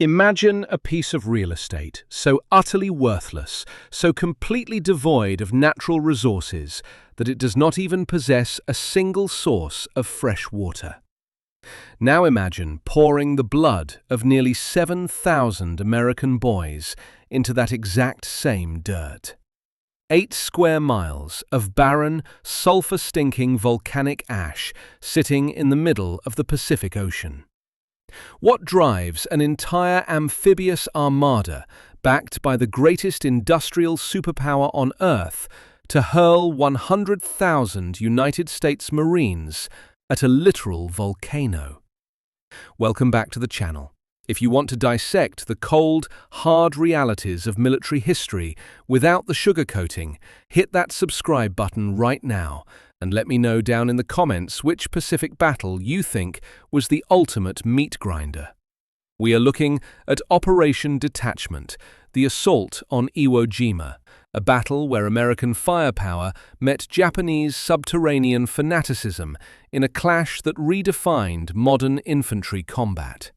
Imagine a piece of real estate so utterly worthless, so completely devoid of natural resources that it does not even possess a single source of fresh water. Now imagine pouring the blood of nearly 7,000 American boys into that exact same dirt. 8 square miles of barren, sulfur-stinking volcanic ash sitting in the middle of the Pacific Ocean. What drives an entire amphibious armada, backed by the greatest industrial superpower on Earth, to hurl 100,000 United States Marines at a literal volcano? Welcome back to the channel. If you want to dissect the cold, hard realities of military history without the sugarcoating, hit that subscribe button right now and let me know down in the comments which Pacific battle you think was the ultimate meat grinder. We are looking at Operation Detachment, the assault on Iwo Jima, a battle where American firepower met Japanese subterranean fanaticism in a clash that redefined modern infantry combat.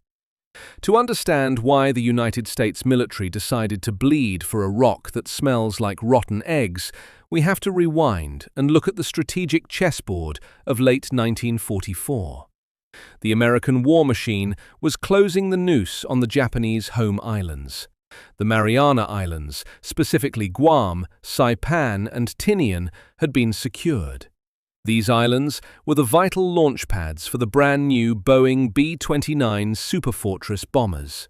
To understand why the United States military decided to bleed for a rock that smells like rotten eggs, we have to rewind and look at the strategic chessboard of late 1944. The American war machine was closing the noose on the Japanese home islands. The Mariana Islands, specifically Guam, Saipan, and Tinian, had been secured. These islands were the vital launch pads for the brand-new Boeing B-29 Superfortress bombers.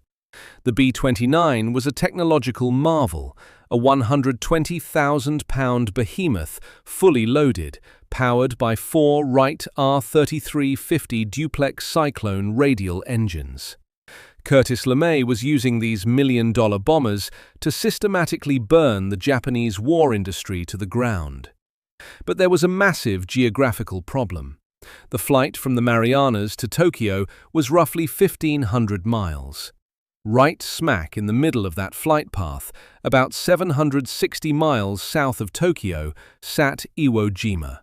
The B-29 was a technological marvel, a 120,000-pound behemoth fully loaded, powered by 4 Wright R-3350 duplex Cyclone radial engines. Curtis LeMay was using these million-dollar bombers to systematically burn the Japanese war industry to the ground. But there was a massive geographical problem. The flight from the Marianas to Tokyo was roughly 1,500 miles. Right smack in the middle of that flight path, about 760 miles south of Tokyo, sat Iwo Jima.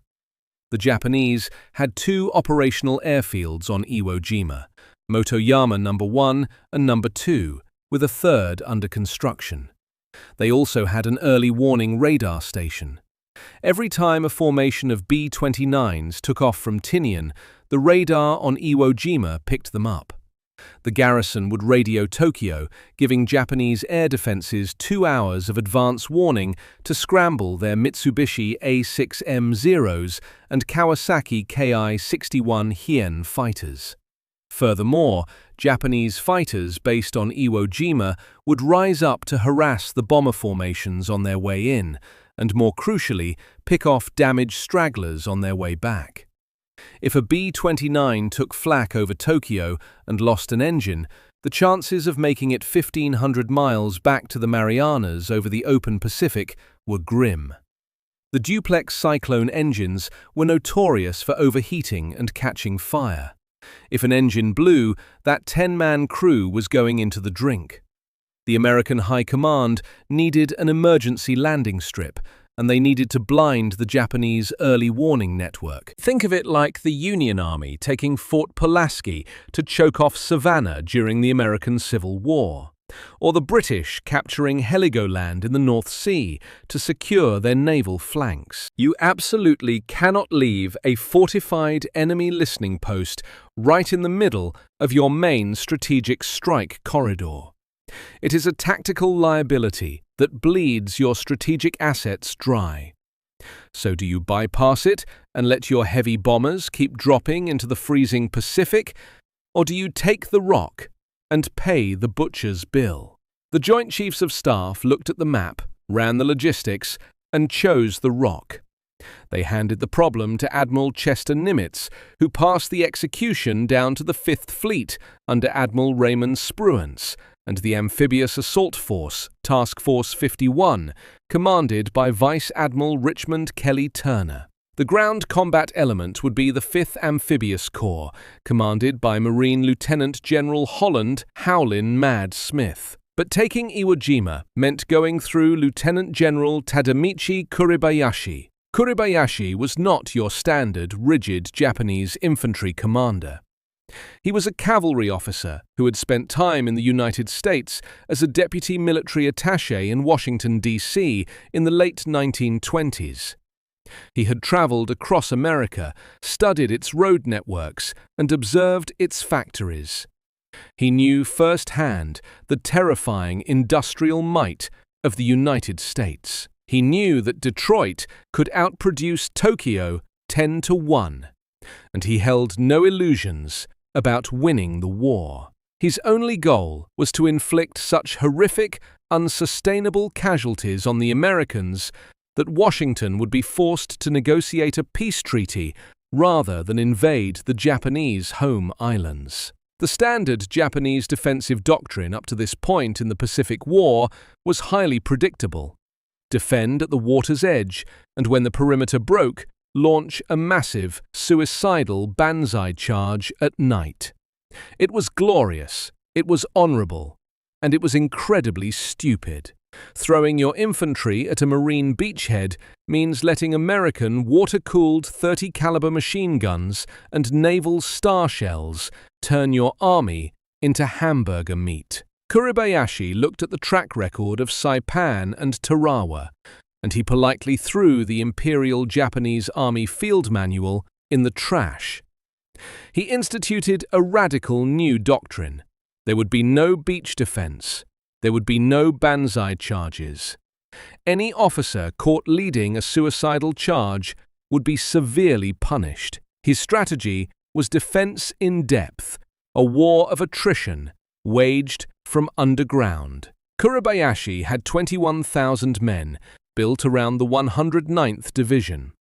The Japanese had 2 operational airfields on Iwo Jima, Motoyama No. 1 and No. 2, with a third under construction. They also had an early warning radar station. Every time a formation of B-29s took off from Tinian, the radar on Iwo Jima picked them up. The garrison would radio Tokyo, giving Japanese air defenses 2 hours of advance warning to scramble their Mitsubishi A6M0s and Kawasaki Ki-61 Hien fighters. Furthermore, Japanese fighters based on Iwo Jima would rise up to harass the bomber formations on their way in, and more crucially, pick off damaged stragglers on their way back. If a B-29 took flak over Tokyo and lost an engine, the chances of making it 1,500 miles back to the Marianas over the open Pacific were grim. The duplex Cyclone engines were notorious for overheating and catching fire. If an engine blew, that 10-man crew was going into the drink. The American High Command needed an emergency landing strip, and they needed to blind the Japanese early warning network. Think of it like the Union Army taking Fort Pulaski to choke off Savannah during the American Civil War, or the British capturing Heligoland in the North Sea to secure their naval flanks. You absolutely cannot leave a fortified enemy listening post right in the middle of your main strategic strike corridor. It is a tactical liability that bleeds your strategic assets dry. So do you bypass it and let your heavy bombers keep dropping into the freezing Pacific, or do you take the rock and pay the butcher's bill? The Joint Chiefs of Staff looked at the map, ran the logistics, and chose the rock. They handed the problem to Admiral Chester Nimitz, who passed the execution down to the 5th Fleet under Admiral Raymond Spruance, and the Amphibious Assault Force, Task Force 51, commanded by Vice Admiral Richmond Kelly Turner. The ground combat element would be the 5th Amphibious Corps, commanded by Marine Lieutenant General Holland Smith. But taking Iwo Jima meant going through Lieutenant General Tadamichi Kuribayashi. Kuribayashi was not your standard, rigid Japanese infantry commander. He was a cavalry officer who had spent time in the United States as a deputy military attaché in Washington, D.C. in the late 1920s. He had traveled across America, studied its road networks, and observed its factories. He knew firsthand the terrifying industrial might of the United States. He knew that Detroit could outproduce Tokyo 10-1, and he held no illusions about winning the war. His only goal was to inflict such horrific, unsustainable casualties on the Americans that Washington would be forced to negotiate a peace treaty rather than invade the Japanese home islands. The standard Japanese defensive doctrine up to this point in the Pacific War was highly predictable. Defend at the water's edge, and when the perimeter broke, launch a massive, suicidal banzai charge at night. It was glorious, it was honorable, and it was incredibly stupid. Throwing your infantry at a Marine beachhead means letting American water-cooled .30 caliber machine guns and naval star shells turn your army into hamburger meat. Kuribayashi looked at the track record of Saipan and Tarawa, and he politely threw the Imperial Japanese Army Field Manual in the trash. He instituted a radical new doctrine. There would be no beach defense. There would be no banzai charges. Any officer caught leading a suicidal charge would be severely punished. His strategy was defense in depth, a war of attrition waged from underground. Kuribayashi had 21,000 men built around the 109th Division.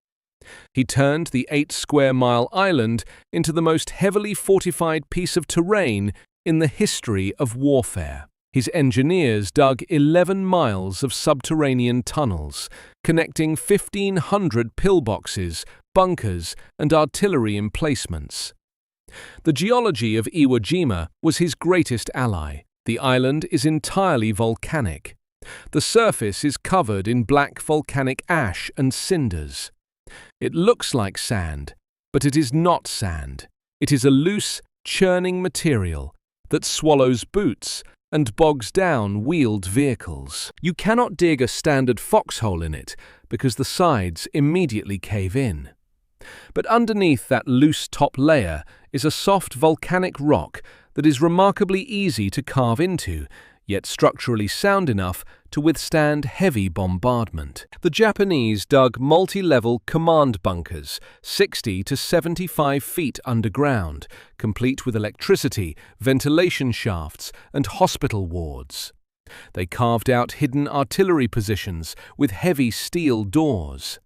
He turned the 8-square-mile island into the most heavily fortified piece of terrain in the history of warfare. His engineers dug 11 miles of subterranean tunnels, connecting 1,500 pillboxes, bunkers, and artillery emplacements. The geology of Iwo Jima was his greatest ally. The island is entirely volcanic. The surface is covered in black volcanic ash and cinders. It looks like sand, but it is not sand. It is a loose, churning material that swallows boots and bogs down wheeled vehicles. You cannot dig a standard foxhole in it because the sides immediately cave in. But underneath that loose top layer is a soft volcanic rock that is remarkably easy to carve into, yet structurally sound enough to withstand heavy bombardment. The Japanese dug multi-level command bunkers, 60 to 75 feet underground, complete with electricity, ventilation shafts, and hospital wards. They carved out hidden artillery positions with heavy steel doors.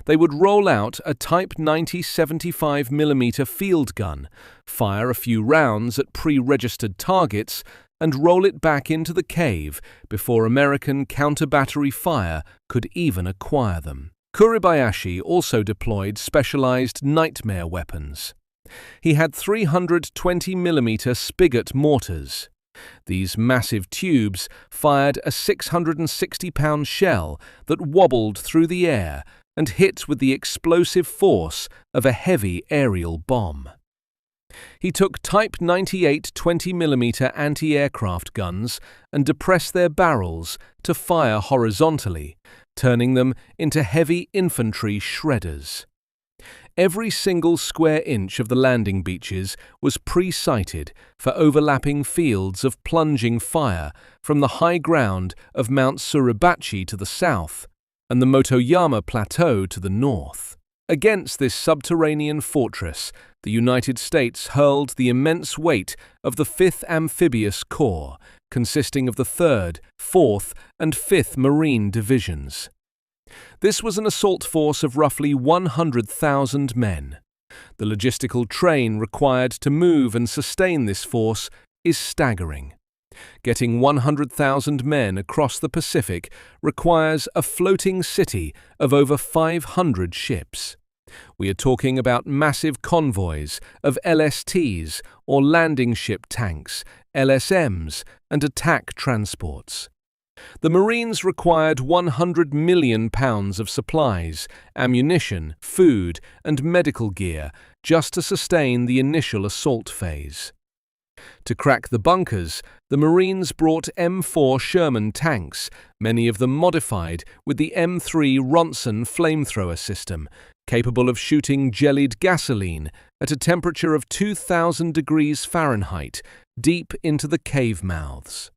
They would roll out a Type 90 75mm field gun, fire a few rounds at pre-registered targets, and roll it back into the cave before American counter-battery fire could even acquire them. Kuribayashi also deployed specialized nightmare weapons. He had 320mm Spigot mortars. These massive tubes fired a 660-pound shell that wobbled through the air and hit with the explosive force of a heavy aerial bomb. He took Type 98 20mm anti-aircraft guns and depressed their barrels to fire horizontally, turning them into heavy infantry shredders. Every single square inch of the landing beaches was pre-sighted for overlapping fields of plunging fire from the high ground of Mount Suribachi to the south and the Motoyama Plateau to the north. Against this subterranean fortress, the United States hurled the immense weight of the V Amphibious Corps, consisting of the 3rd, 4th, and 5th Marine Divisions. This was an assault force of roughly 100,000 men. The logistical train required to move and sustain this force is staggering. Getting 100,000 men across the Pacific requires a floating city of over 500 ships. We are talking about massive convoys of LSTs or landing ship tanks, LSMs, and attack transports. The Marines required 100 million pounds of supplies, ammunition, food, and medical gear just to sustain the initial assault phase. To crack the bunkers, the Marines brought M4 Sherman tanks, many of them modified with the M3 Ronson flamethrower system, capable of shooting jellied gasoline at a temperature of 2,000 degrees Fahrenheit, deep into the cave mouths.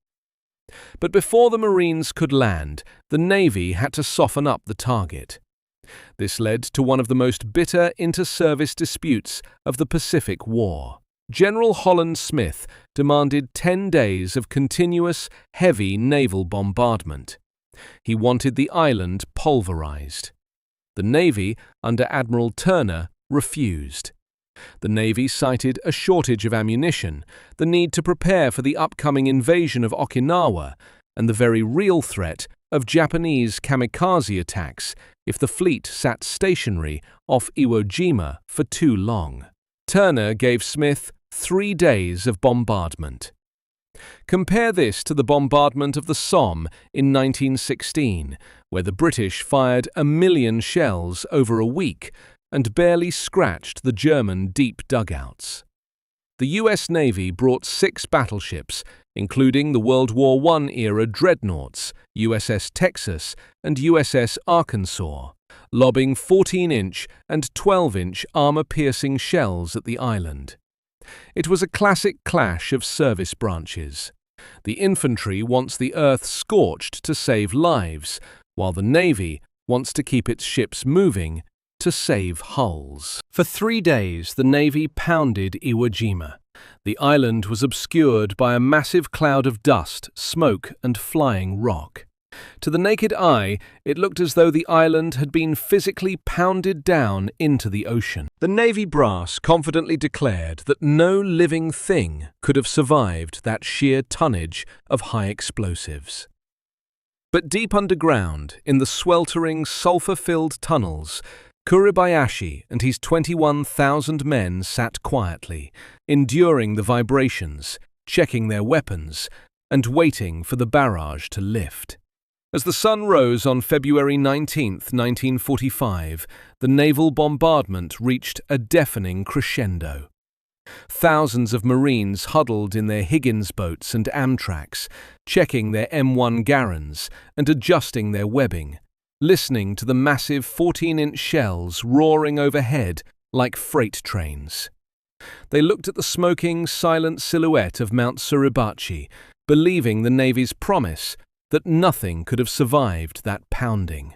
But before the Marines could land, the Navy had to soften up the target. This led to one of the most bitter inter-service disputes of the Pacific War. General Holland Smith demanded 10 days of continuous, heavy naval bombardment. He wanted the island pulverized. The Navy, under Admiral Turner, refused. The Navy cited a shortage of ammunition, the need to prepare for the upcoming invasion of Okinawa, and the very real threat of Japanese kamikaze attacks if the fleet sat stationary off Iwo Jima for too long. Turner gave Smith 3 days of bombardment. Compare this to the bombardment of the Somme in 1916, where the British fired 1 million shells over a week and barely scratched the German deep dugouts. The US Navy brought 6 battleships, including the World War I-era dreadnoughts, USS Texas and USS Arkansas, lobbing 14-inch and 12-inch armor-piercing shells at the island. It was a classic clash of service branches. The infantry wants the earth scorched to save lives, while the Navy wants to keep its ships moving to save hulls. For 3 days, the Navy pounded Iwo Jima. The island was obscured by a massive cloud of dust, smoke, and flying rock. To the naked eye, it looked as though the island had been physically pounded down into the ocean. The Navy brass confidently declared that no living thing could have survived that sheer tonnage of high explosives. But deep underground, in the sweltering, sulfur-filled tunnels, Kuribayashi and his 21,000 men sat quietly, enduring the vibrations, checking their weapons, and waiting for the barrage to lift. As the sun rose on February 19, 1945, the naval bombardment reached a deafening crescendo. Thousands of Marines huddled in their Higgins boats and Amtraks, checking their M1 Garrons and adjusting their webbing, listening to the massive 14-inch shells roaring overhead like freight trains. They looked at the smoking, silent silhouette of Mount Suribachi, believing the Navy's promise that nothing could have survived that pounding.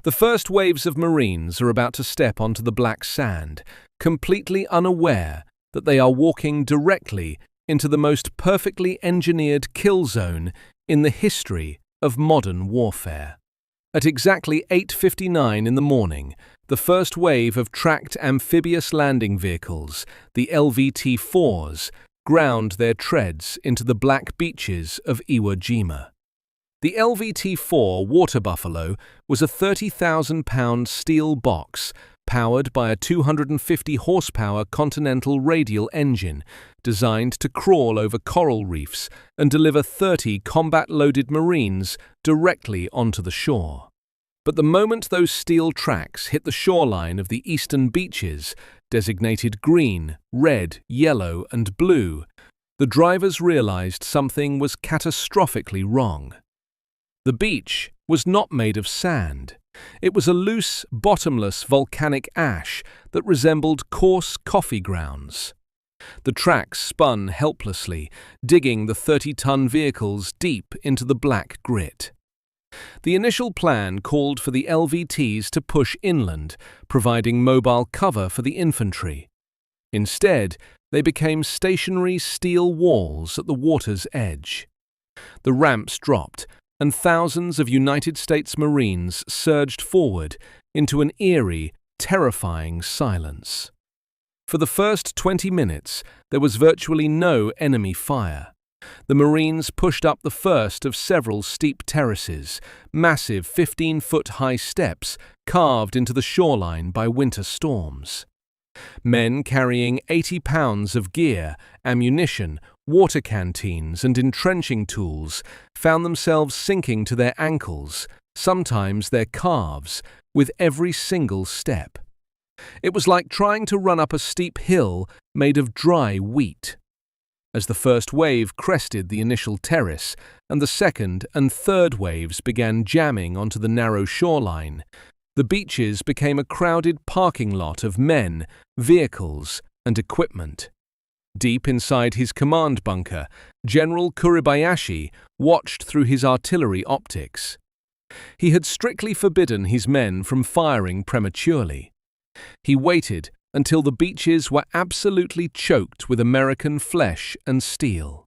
The first waves of Marines are about to step onto the black sand, completely unaware that they are walking directly into the most perfectly engineered kill zone in the history of modern warfare. At exactly 8:59 in the morning, the first wave of tracked amphibious landing vehicles, the LVT-4s, ground their treads into the black beaches of Iwo Jima. The LVT-4 Water Buffalo was a 30,000-pound steel box powered by a 250-horsepower Continental radial engine designed to crawl over coral reefs and deliver 30 combat-loaded Marines directly onto the shore. But the moment those steel tracks hit the shoreline of the eastern beaches, designated green, red, yellow, and blue, the drivers realized something was catastrophically wrong. The beach was not made of sand. It was a loose, bottomless volcanic ash that resembled coarse coffee grounds. The tracks spun helplessly, digging the 30-ton vehicles deep into the black grit. The initial plan called for the LVTs to push inland, providing mobile cover for the infantry. Instead, they became stationary steel walls at the water's edge. The ramps dropped, and thousands of United States Marines surged forward into an eerie, terrifying silence. For the first 20 minutes, there was virtually no enemy fire. The Marines pushed up the first of several steep terraces, massive 15-foot-high steps carved into the shoreline by winter storms. Men carrying 80 pounds of gear, ammunition, water canteens, and entrenching tools found themselves sinking to their ankles, sometimes their calves, with every single step. It was like trying to run up a steep hill made of dry wheat. As the first wave crested the initial terrace and the second and third waves began jamming onto the narrow shoreline, the beaches became a crowded parking lot of men, vehicles, and equipment. Deep inside his command bunker, General Kuribayashi watched through his artillery optics. He had strictly forbidden his men from firing prematurely. He waited until the beaches were absolutely choked with American flesh and steel.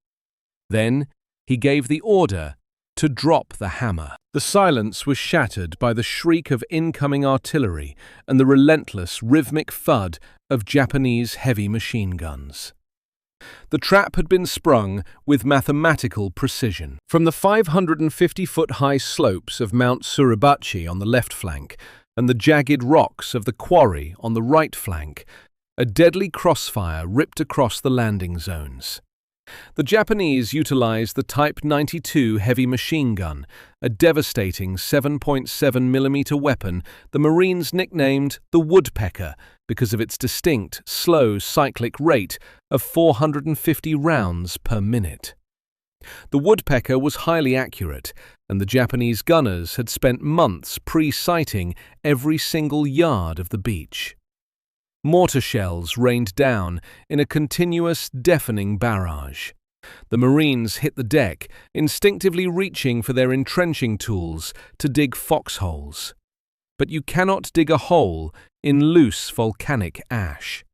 Then he gave the order to drop the hammer. The silence was shattered by the shriek of incoming artillery and the relentless rhythmic thud of Japanese heavy machine guns. The trap had been sprung with mathematical precision. From the 550-foot-high slopes of Mount Suribachi on the left flank and the jagged rocks of the Quarry on the right flank, a deadly crossfire ripped across the landing zones. The Japanese utilized the Type 92 heavy machine gun, a devastating 7.7mm weapon the Marines nicknamed the Woodpecker because of its distinct, slow cyclic rate of 450 rounds per minute. The Woodpecker was highly accurate, and the Japanese gunners had spent months pre-sighting every single yard of the beach. Mortar shells rained down in a continuous, deafening barrage. The Marines hit the deck, instinctively reaching for their entrenching tools to dig foxholes. But you cannot dig a hole in loose volcanic ash.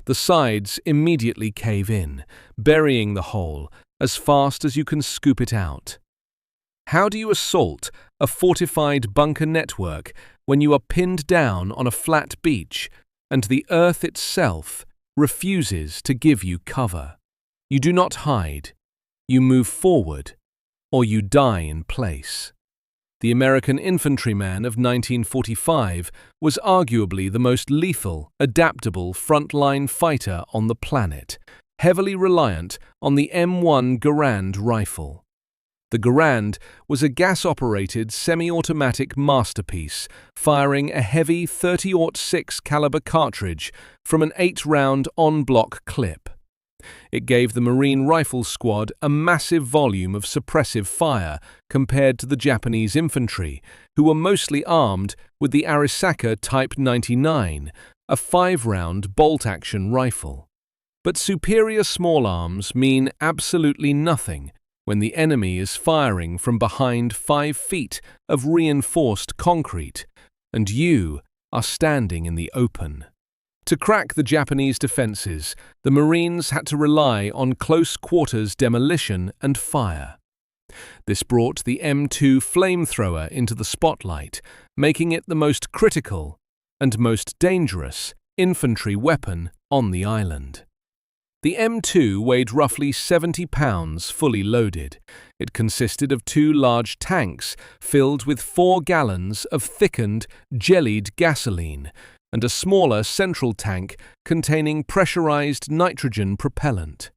The sides immediately cave in, burying the hole as fast as you can scoop it out. How do you assault a fortified bunker network when you are pinned down on a flat beach and the earth itself refuses to give you cover? You do not hide, you move forward, or you die in place. The American infantryman of 1945 was arguably the most lethal, adaptable frontline fighter on the planet, heavily reliant on the M1 Garand rifle. The Garand was a gas-operated semi-automatic masterpiece, firing a heavy 30-06 caliber cartridge from an 8-round en-bloc clip. It gave the Marine Rifle Squad a massive volume of suppressive fire compared to the Japanese infantry, who were mostly armed with the Arisaka Type 99, a 5-round bolt-action rifle. But superior small arms mean absolutely nothing when the enemy is firing from behind 5 feet of reinforced concrete, and you are standing in the open. To crack the Japanese defenses, the Marines had to rely on close-quarters demolition and fire. This brought the M2 flamethrower into the spotlight, making it the most critical and most dangerous infantry weapon on the island. The M2 weighed roughly 70 pounds fully loaded. It consisted of 2 large tanks filled with 4 gallons of thickened, jellied gasoline, and a smaller central tank containing pressurized nitrogen propellant.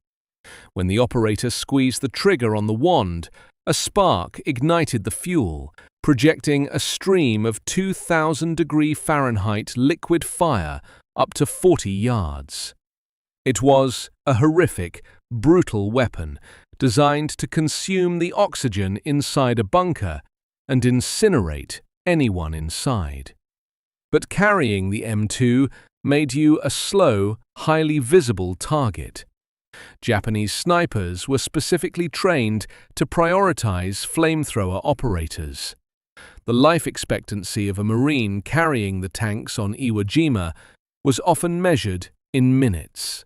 When the operator squeezed the trigger on the wand, a spark ignited the fuel, projecting a stream of 2,000-degree Fahrenheit liquid fire up to 40 yards. It was a horrific, brutal weapon designed to consume the oxygen inside a bunker and incinerate anyone inside. But carrying the M2 made you a slow, highly visible target. Japanese snipers were specifically trained to prioritize flamethrower operators. The life expectancy of a Marine carrying the tanks on Iwo Jima was often measured in minutes.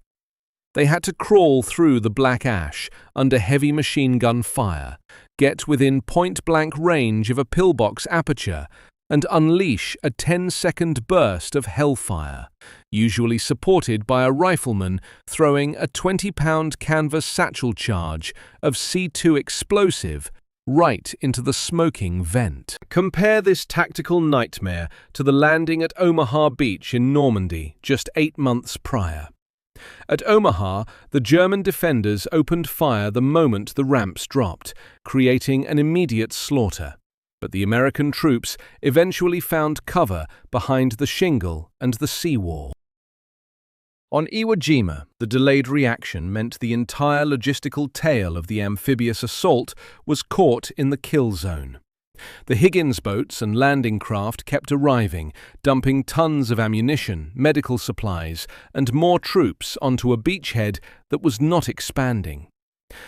They had to crawl through the black ash under heavy machine gun fire, get within point-blank range of a pillbox aperture, and unleash a 10-second burst of hellfire, usually supported by a rifleman throwing a 20-pound canvas satchel charge of C2 explosive right into the smoking vent. Compare this tactical nightmare to the landing at Omaha Beach in Normandy just 8 months prior. At Omaha, the German defenders opened fire the moment the ramps dropped, creating an immediate slaughter. But the American troops eventually found cover behind the shingle and the seawall. On Iwo Jima, the delayed reaction meant the entire logistical tail of the amphibious assault was caught in the kill zone. The Higgins boats and landing craft kept arriving, dumping tons of ammunition, medical supplies, and more troops onto a beachhead that was not expanding.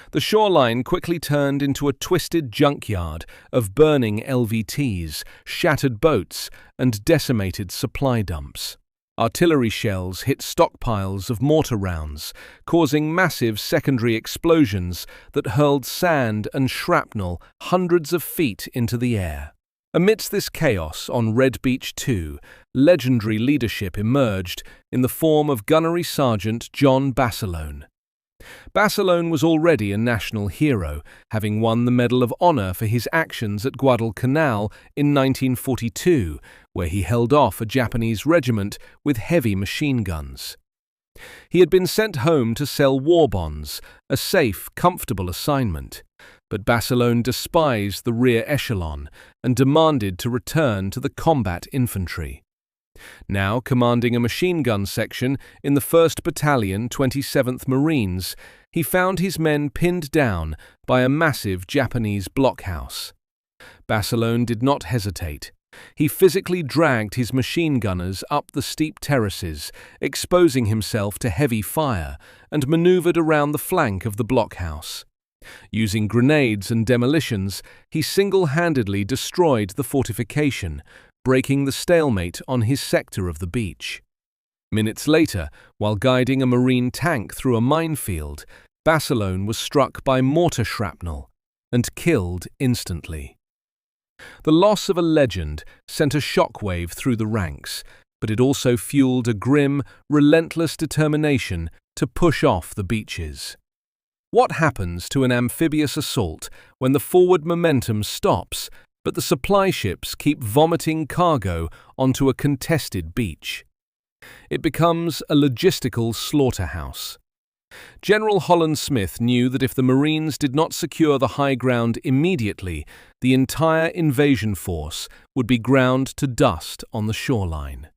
The shoreline quickly turned into a twisted junkyard of burning LVTs, shattered boats, and decimated supply dumps. Artillery shells hit stockpiles of mortar rounds, causing massive secondary explosions that hurled sand and shrapnel hundreds of feet into the air. Amidst this chaos on Red Beach 2, legendary leadership emerged in the form of Gunnery Sergeant John Basilone. Basilone was already a national hero, having won the Medal of Honor for his actions at Guadalcanal in 1942, where he held off a Japanese regiment with heavy machine guns. He had been sent home to sell war bonds, a safe, comfortable assignment, but Basilone despised the rear echelon and demanded to return to the combat infantry. Now commanding a machine gun section in the 1st Battalion, 27th Marines, he found his men pinned down by a massive Japanese blockhouse. Basilone did not hesitate. He physically dragged his machine gunners up the steep terraces, exposing himself to heavy fire, and maneuvered around the flank of the blockhouse. Using grenades and demolitions, he single-handedly destroyed the fortification, breaking the stalemate on his sector of the beach. Minutes later, while guiding a Marine tank through a minefield, Basilone was struck by mortar shrapnel and killed instantly. The loss of a legend sent a shockwave through the ranks, but it also fueled a grim, relentless determination to push off the beaches. What happens to an amphibious assault when the forward momentum stops, but the supply ships keep vomiting cargo onto a contested beach? It becomes a logistical slaughterhouse. General Holland Smith knew that if the Marines did not secure the high ground immediately, the entire invasion force would be ground to dust on the shoreline.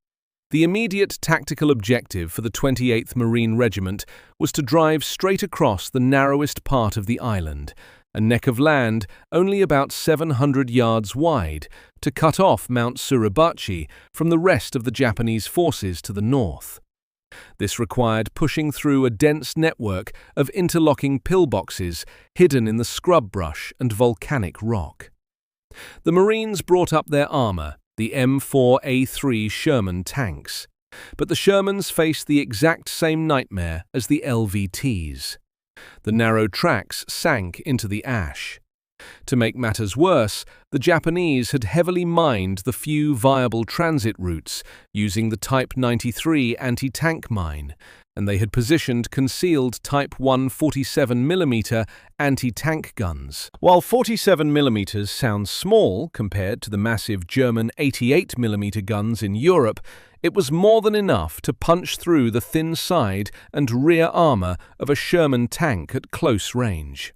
The immediate tactical objective for the 28th Marine Regiment was to drive straight across the narrowest part of the island, a neck of land only about 700 yards wide, to cut off Mount Suribachi from the rest of the Japanese forces to the north. This required pushing through a dense network of interlocking pillboxes hidden in the scrub brush and volcanic rock. The Marines brought up their armor, the M4A3 Sherman tanks, but the Shermans faced the exact same nightmare as the LVTs. The narrow tracks sank into the ash. To make matters worse, the Japanese had heavily mined the few viable transit routes using the Type 93 anti-tank mine, and they had positioned concealed Type 147mm anti-tank guns. While 47mm sounds small compared to the massive German 88mm guns in Europe, it was more than enough to punch through the thin side and rear armor of a Sherman tank at close range.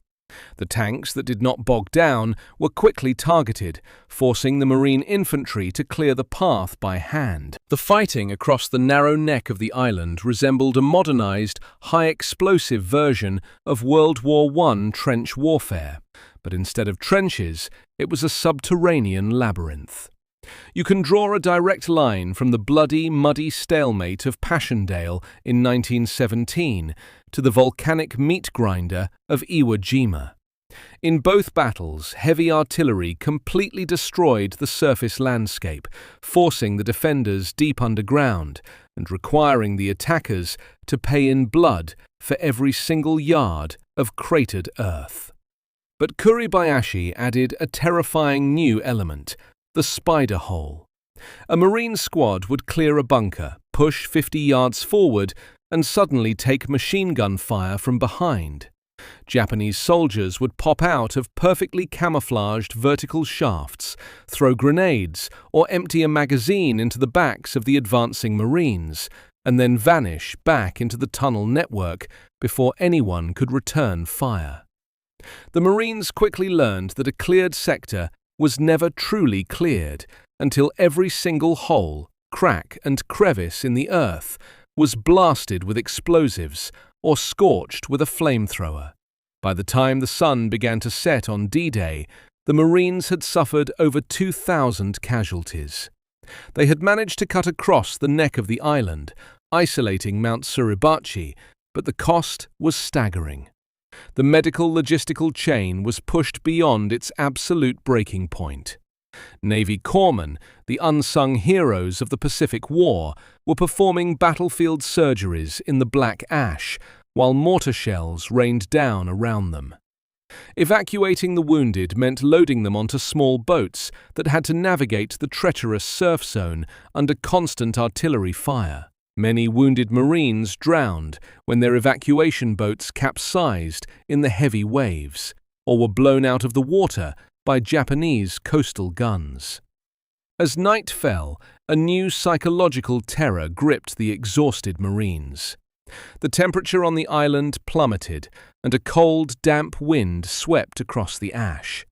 The tanks that did not bog down were quickly targeted, forcing the Marine infantry to clear the path by hand. The fighting across the narrow neck of the island resembled a modernized, high-explosive version of World War I trench warfare, but instead of trenches, it was a subterranean labyrinth. You can draw a direct line from the bloody, muddy stalemate of Passchendaele in 1917 to the volcanic meat grinder of Iwo Jima. In both battles, heavy artillery completely destroyed the surface landscape, forcing the defenders deep underground and requiring the attackers to pay in blood for every single yard of cratered earth. But Kuribayashi added a terrifying new element: the spider hole. A Marine squad would clear a bunker, push 50 yards forward, and suddenly take machine gun fire from behind. Japanese soldiers would pop out of perfectly camouflaged vertical shafts, throw grenades, or empty a magazine into the backs of the advancing Marines, and then vanish back into the tunnel network before anyone could return fire. The Marines quickly learned that a cleared sector was never truly cleared until every single hole, crack, and crevice in the earth was blasted with explosives or scorched with a flamethrower. By the time the sun began to set on D-Day, the Marines had suffered over 2,000 casualties. They had managed to cut across the neck of the island, isolating Mount Suribachi, but the cost was staggering. The medical logistical chain was pushed beyond its absolute breaking point. Navy corpsmen, the unsung heroes of the Pacific War, were performing battlefield surgeries in the black ash, while mortar shells rained down around them. Evacuating the wounded meant loading them onto small boats that had to navigate the treacherous surf zone under constant artillery fire. Many wounded Marines drowned when their evacuation boats capsized in the heavy waves, or were blown out of the water by Japanese coastal guns. As night fell, a new psychological terror gripped the exhausted Marines. The temperature on the island plummeted, and a cold, damp wind swept across the ash.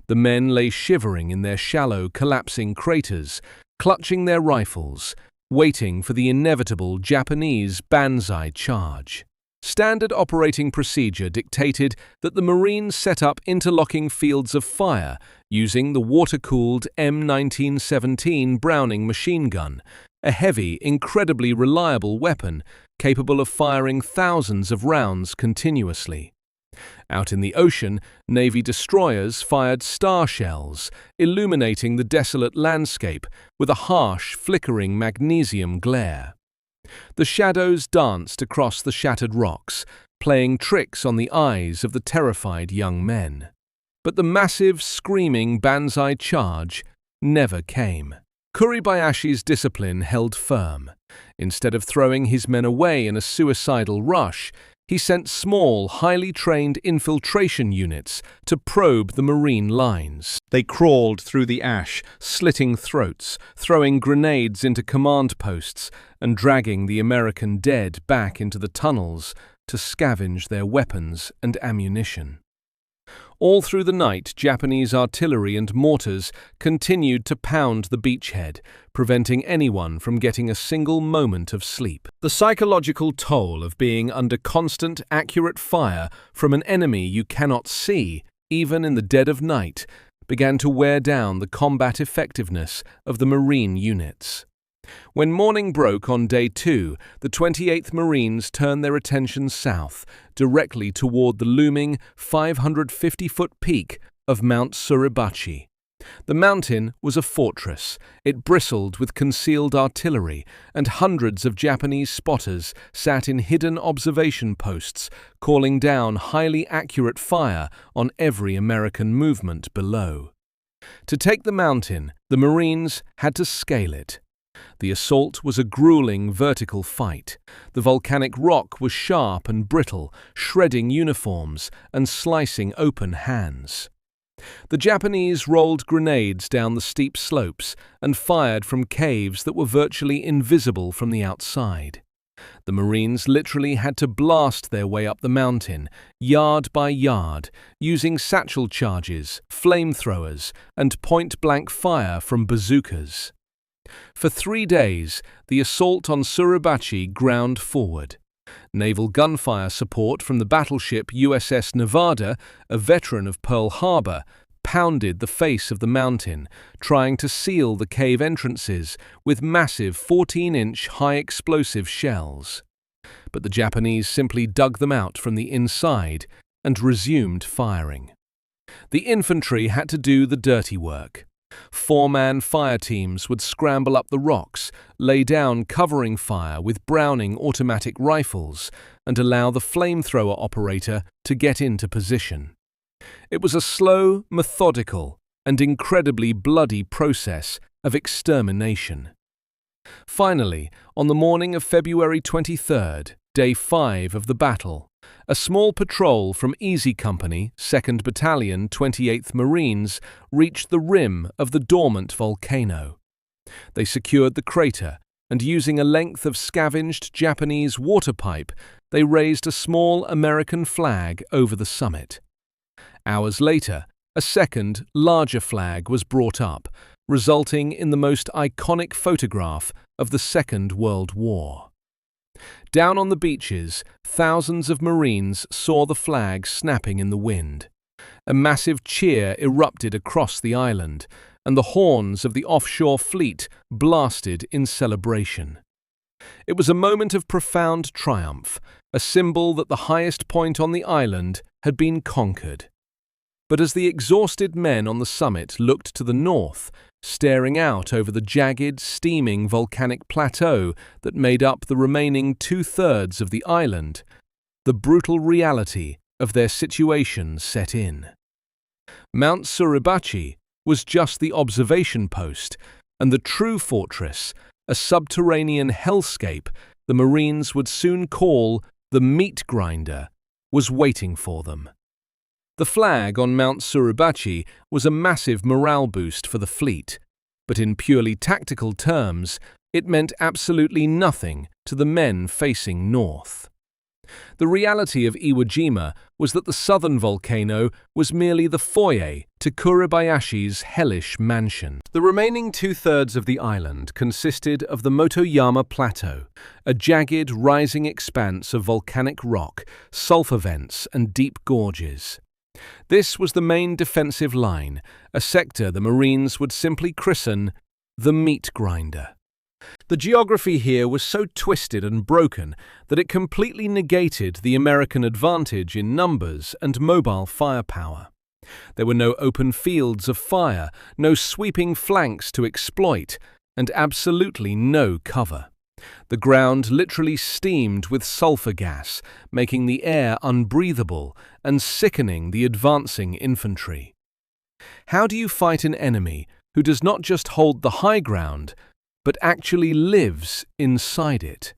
The men lay shivering in their shallow, collapsing craters, clutching their rifles, waiting for the inevitable Japanese banzai charge. Standard operating procedure dictated that the Marines set up interlocking fields of fire using the water-cooled M1917 Browning machine gun, a heavy, incredibly reliable weapon capable of firing thousands of rounds continuously. Out in the ocean, Navy destroyers fired star shells, illuminating the desolate landscape with a harsh, flickering magnesium glare. The shadows danced across the shattered rocks, playing tricks on the eyes of the terrified young men. But the massive, screaming banzai charge never came. Kuribayashi's discipline held firm. Instead of throwing his men away in a suicidal rush, he sent small, highly trained infiltration units to probe the Marine lines. They crawled through the ash, slitting throats, throwing grenades into command posts, and dragging the American dead back into the tunnels to scavenge their weapons and ammunition. All through the night, Japanese artillery and mortars continued to pound the beachhead, preventing anyone from getting a single moment of sleep. The psychological toll of being under constant, accurate fire from an enemy you cannot see, even in the dead of night, began to wear down the combat effectiveness of the Marine units. When morning broke on Day 2, the 28th Marines turned their attention south, directly toward the looming 550-foot peak of Mount Suribachi. The mountain was a fortress. It bristled with concealed artillery, and hundreds of Japanese spotters sat in hidden observation posts, calling down highly accurate fire on every American movement below. To take the mountain, the Marines had to scale it. The assault was a grueling vertical fight. The volcanic rock was sharp and brittle, shredding uniforms and slicing open hands. The Japanese rolled grenades down the steep slopes and fired from caves that were virtually invisible from the outside. The Marines literally had to blast their way up the mountain, yard by yard, using satchel charges, flamethrowers, and point-blank fire from bazookas. For 3 days, the assault on Suribachi ground forward. Naval gunfire support from the battleship USS Nevada, a veteran of Pearl Harbor, pounded the face of the mountain, trying to seal the cave entrances with massive 14-inch high-explosive shells. But the Japanese simply dug them out from the inside and resumed firing. The infantry had to do the dirty work. 4-man fire teams would scramble up the rocks, lay down covering fire with Browning automatic rifles, and allow the flamethrower operator to get into position. It was a slow, methodical, and incredibly bloody process of extermination. Finally, on the morning of February 23rd, Day 5 of the battle, a small patrol from Easy Company, 2nd Battalion, 28th Marines, reached the rim of the dormant volcano. They secured the crater, and using a length of scavenged Japanese water pipe, they raised a small American flag over the summit. Hours later, a second, larger flag was brought up, resulting in the most iconic photograph of the Second World War. Down on the beaches, thousands of Marines saw the flag snapping in the wind. A massive cheer erupted across the island, and the horns of the offshore fleet blasted in celebration. It was a moment of profound triumph, a symbol that the highest point on the island had been conquered. But as the exhausted men on the summit looked to the north, staring out over the jagged, steaming volcanic plateau that made up the remaining two-thirds of the island, the brutal reality of their situation set in. Mount Suribachi was just the observation post, and the true fortress, a subterranean hellscape the Marines would soon call the meat grinder, was waiting for them. The flag on Mount Suribachi was a massive morale boost for the fleet, but in purely tactical terms, it meant absolutely nothing to the men facing north. The reality of Iwo Jima was that the southern volcano was merely the foyer to Kuribayashi's hellish mansion. The remaining two-thirds of the island consisted of the Motoyama Plateau, a jagged, rising expanse of volcanic rock, sulfur vents, and deep gorges. This was the main defensive line, a sector the Marines would simply christen the meat grinder. The geography here was so twisted and broken that it completely negated the American advantage in numbers and mobile firepower. There were no open fields of fire, no sweeping flanks to exploit, and absolutely no cover. The ground literally steamed with sulfur gas, making the air unbreathable and sickening the advancing infantry. How do you fight an enemy who does not just hold the high ground, but actually lives inside it?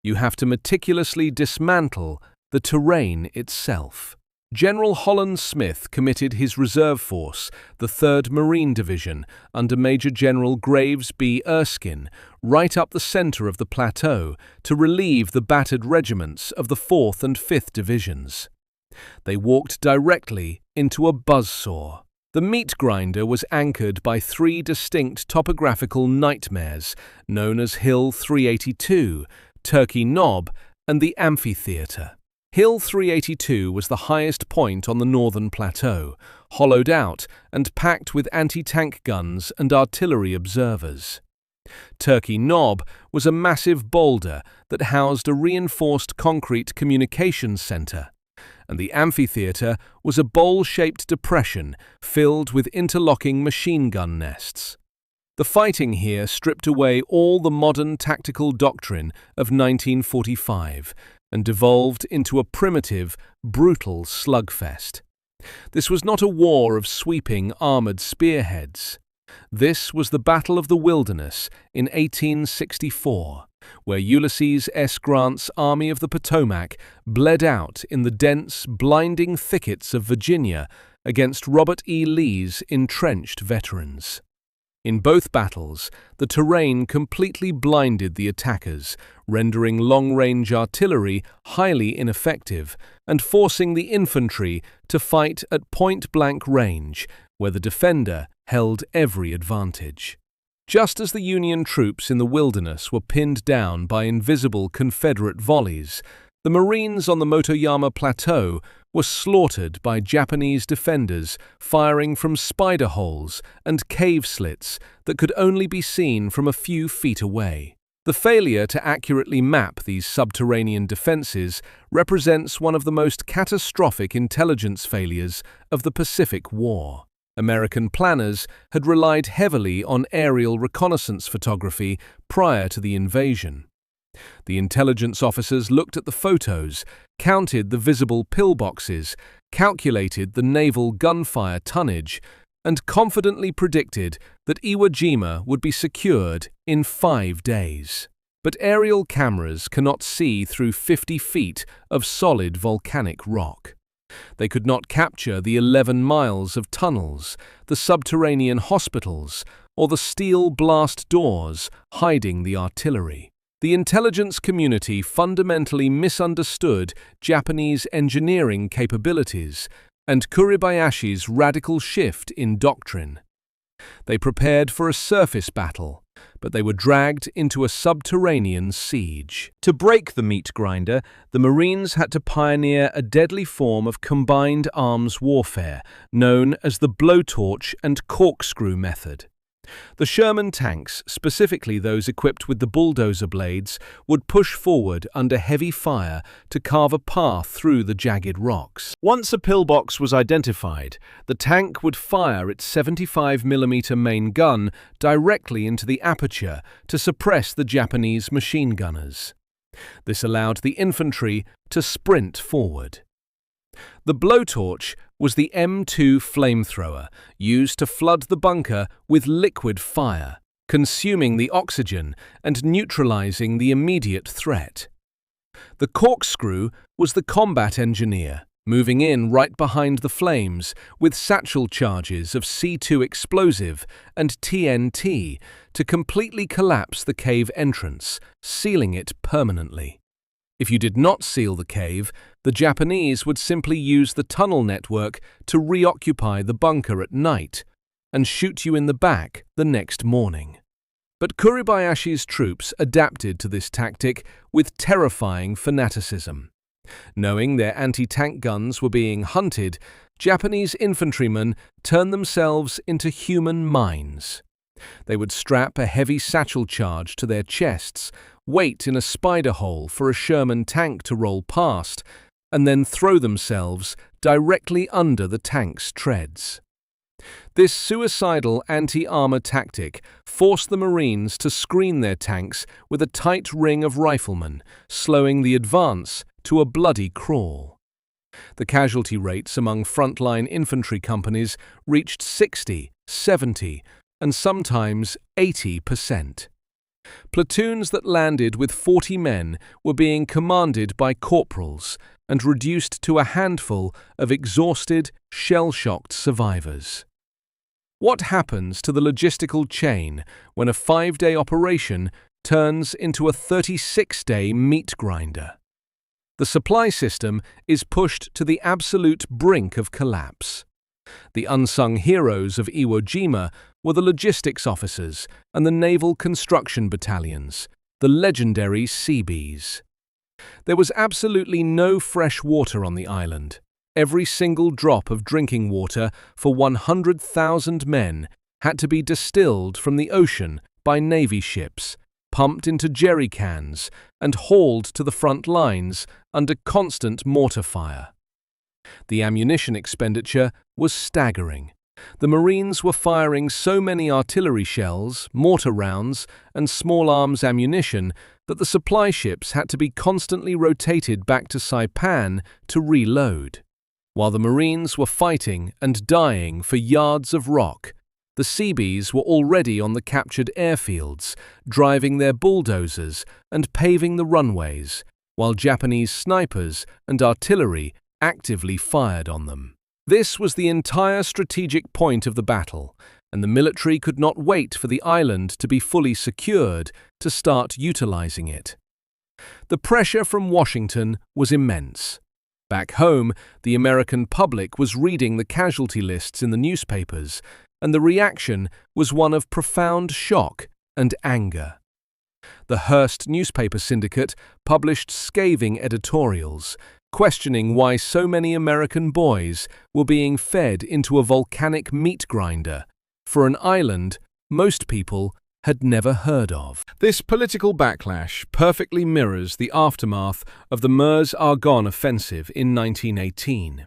You have to meticulously dismantle the terrain itself. General Holland Smith committed his reserve force, the 3rd Marine Division, under Major General Graves B. Erskine, right up the center of the plateau to relieve the battered regiments of the 4th and 5th Divisions. They walked directly into a buzzsaw. The meat grinder was anchored by 3 distinct topographical nightmares known as Hill 382, Turkey Knob, and the Amphitheater. Hill 382 was the highest point on the northern plateau, hollowed out and packed with anti-tank guns and artillery observers. Turkey Knob was a massive boulder that housed a reinforced concrete communications center, and the amphitheater was a bowl-shaped depression filled with interlocking machine gun nests. The fighting here stripped away all the modern tactical doctrine of 1945 and devolved into a primitive, brutal slugfest. This was not a war of sweeping armored spearheads. This was the Battle of the Wilderness in 1864, where Ulysses S. Grant's Army of the Potomac bled out in the dense, blinding thickets of Virginia against Robert E. Lee's entrenched veterans. In both battles, the terrain completely blinded the attackers, rendering long-range artillery highly ineffective and forcing the infantry to fight at point-blank range, where the defender held every advantage. Just as the Union troops in the wilderness were pinned down by invisible Confederate volleys, the Marines on the Motoyama Plateau were slaughtered by Japanese defenders firing from spider holes and cave slits that could only be seen from a few feet away. The failure to accurately map these subterranean defenses represents one of the most catastrophic intelligence failures of the Pacific War. American planners had relied heavily on aerial reconnaissance photography prior to the invasion. The intelligence officers looked at the photos, counted the visible pillboxes, calculated the naval gunfire tonnage, and confidently predicted that Iwo Jima would be secured in 5 days. But aerial cameras cannot see through 50 feet of solid volcanic rock. They could not capture the 11 miles of tunnels, the subterranean hospitals, or the steel blast doors hiding the artillery. The intelligence community fundamentally misunderstood Japanese engineering capabilities and Kuribayashi's radical shift in doctrine. They prepared for a surface battle, but they were dragged into a subterranean siege. To break the meat grinder, the Marines had to pioneer a deadly form of combined arms warfare known as the blowtorch and corkscrew method. The Sherman tanks, specifically those equipped with the bulldozer blades, would push forward under heavy fire to carve a path through the jagged rocks. Once a pillbox was identified, the tank would fire its 75mm main gun directly into the aperture to suppress the Japanese machine gunners. This allowed the infantry to sprint forward. The blowtorch was the M2 flamethrower used to flood the bunker with liquid fire, consuming the oxygen and neutralizing the immediate threat. The corkscrew was the combat engineer, moving in right behind the flames with satchel charges of C2 explosive and TNT to completely collapse the cave entrance, sealing it permanently. If you did not seal the cave, the Japanese would simply use the tunnel network to reoccupy the bunker at night and shoot you in the back the next morning. But Kuribayashi's troops adapted to this tactic with terrifying fanaticism. Knowing their anti-tank guns were being hunted, Japanese infantrymen turned themselves into human mines. They would strap a heavy satchel charge to their chests, wait in a spider hole for a Sherman tank to roll past, and then throw themselves directly under the tank's treads. This suicidal anti-armor tactic forced the Marines to screen their tanks with a tight ring of riflemen, slowing the advance to a bloody crawl. The casualty rates among frontline infantry companies reached 60, 70, and sometimes 80%. Platoons that landed with 40 men were being commanded by corporals and reduced to a handful of exhausted, shell-shocked survivors. What happens to the logistical chain when a 5-day operation turns into a 36-day meat grinder? The supply system is pushed to the absolute brink of collapse. The unsung heroes of Iwo Jima were the logistics officers and the naval construction battalions, the legendary Seabees. There was absolutely no fresh water on the island. Every single drop of drinking water for 100,000 men had to be distilled from the ocean by Navy ships, pumped into jerry cans, and hauled to the front lines under constant mortar fire. The ammunition expenditure was staggering. The Marines were firing so many artillery shells, mortar rounds, and small arms ammunition that the supply ships had to be constantly rotated back to Saipan to reload. While the Marines were fighting and dying for yards of rock, the Seabees were already on the captured airfields, driving their bulldozers and paving the runways, while Japanese snipers and artillery actively fired on them. This was the entire strategic point of the battle, and the military could not wait for the island to be fully secured to start utilizing it. The pressure from Washington was immense. Back home, the American public was reading the casualty lists in the newspapers, and the reaction was one of profound shock and anger. The Hearst newspaper syndicate published scathing editorials, questioning why so many American boys were being fed into a volcanic meat grinder for an island most people had never heard of. This political backlash perfectly mirrors the aftermath of the Meuse-Argonne offensive in 1918.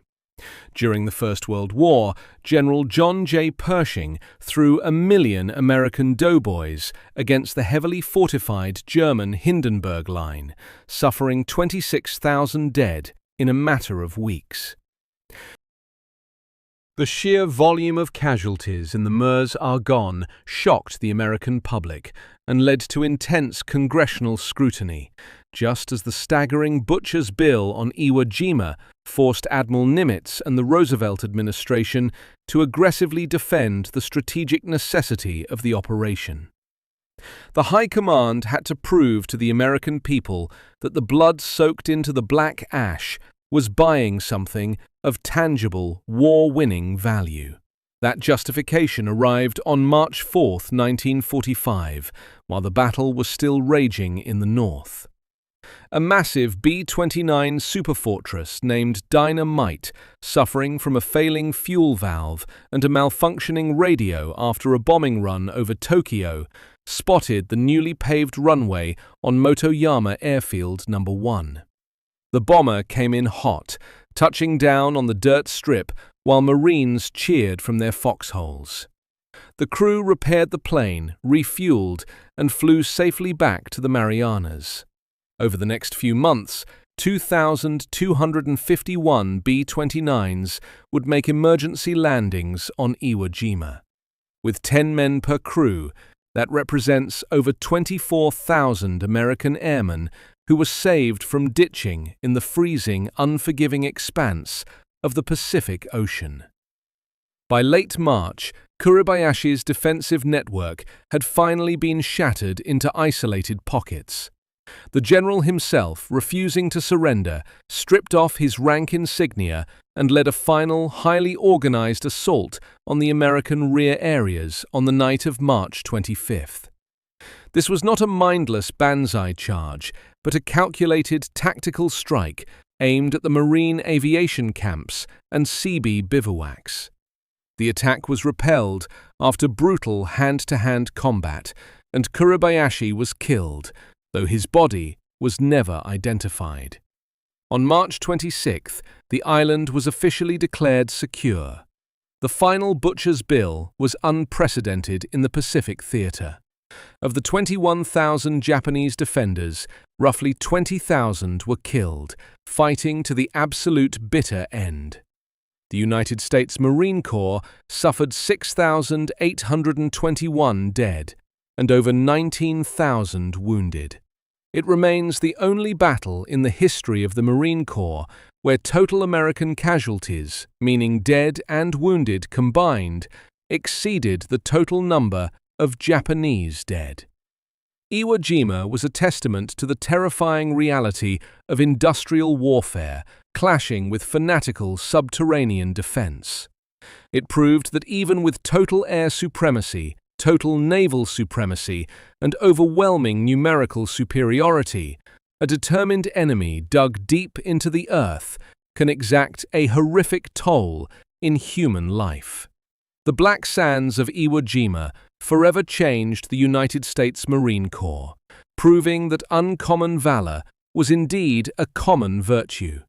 During the First World War, General John J. Pershing threw 1 million American doughboys against the heavily fortified German Hindenburg Line, suffering 26,000 dead in a matter of weeks. The sheer volume of casualties in the Meuse-Argonne shocked the American public and led to intense congressional scrutiny. just as the staggering butcher's bill on Iwo Jima forced Admiral Nimitz and the Roosevelt administration to aggressively defend the strategic necessity of the operation. The High Command had to prove to the American people that the blood soaked into the black ash was buying something of tangible, war-winning value. That justification arrived on March 4, 1945, while the battle was still raging in the north. A massive B-29 Superfortress named Dynamite, suffering from a failing fuel valve and a malfunctioning radio after a bombing run over Tokyo, spotted the newly paved runway on Motoyama Airfield No. 1. The bomber came in hot, touching down on the dirt strip while Marines cheered from their foxholes. The crew repaired the plane, refueled, and flew safely back to the Marianas. Over the next few months, 2,251 B-29s would make emergency landings on Iwo Jima. With 10 men per crew, that represents over 24,000 American airmen who were saved from ditching in the freezing, unforgiving expanse of the Pacific Ocean. By late March, Kuribayashi's defensive network had finally been shattered into isolated pockets. The general himself, refusing to surrender, stripped off his rank insignia and led a final, highly organized assault on the American rear areas on the night of March 25th. This was not a mindless banzai charge, but a calculated tactical strike aimed at the Marine aviation camps and Seabee bivouacs. The attack was repelled after brutal hand-to-hand combat, and Kuribayashi was killed, though his body was never identified. On March 26th, the island was officially declared secure. The final butcher's bill was unprecedented in the Pacific theater. Of the 21,000 Japanese defenders, roughly 20,000 were killed, fighting to the absolute bitter end. The United States Marine Corps suffered 6,821 dead and over 19,000 wounded. It remains the only battle in the history of the Marine Corps where total American casualties, meaning dead and wounded combined, exceeded the total number of Japanese dead. Iwo Jima was a testament to the terrifying reality of industrial warfare clashing with fanatical subterranean defense. It proved that even with total air supremacy, total naval supremacy, and overwhelming numerical superiority, a determined enemy dug deep into the earth can exact a horrific toll in human life. The black sands of Iwo Jima forever changed the United States Marine Corps, proving that uncommon valor was indeed a common virtue.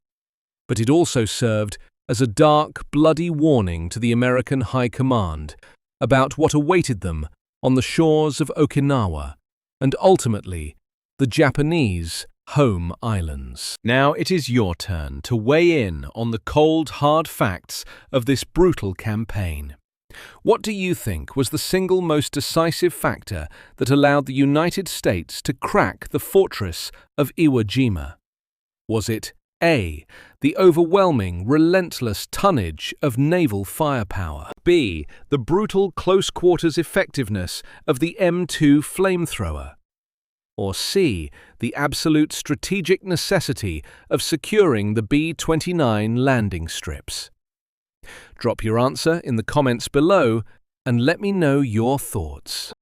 But it also served as a dark, bloody warning to the American High Command about what awaited them on the shores of Okinawa and ultimately the Japanese home islands. Now it is your turn to weigh in on the cold, hard facts of this brutal campaign. What do you think was the single most decisive factor that allowed the United States to crack the fortress of Iwo Jima? Was it A, the overwhelming, relentless tonnage of naval firepower? B, the brutal close-quarters effectiveness of the M2 flamethrower? Or C, the absolute strategic necessity of securing the B-29 landing strips? Drop your answer in the comments below and let me know your thoughts.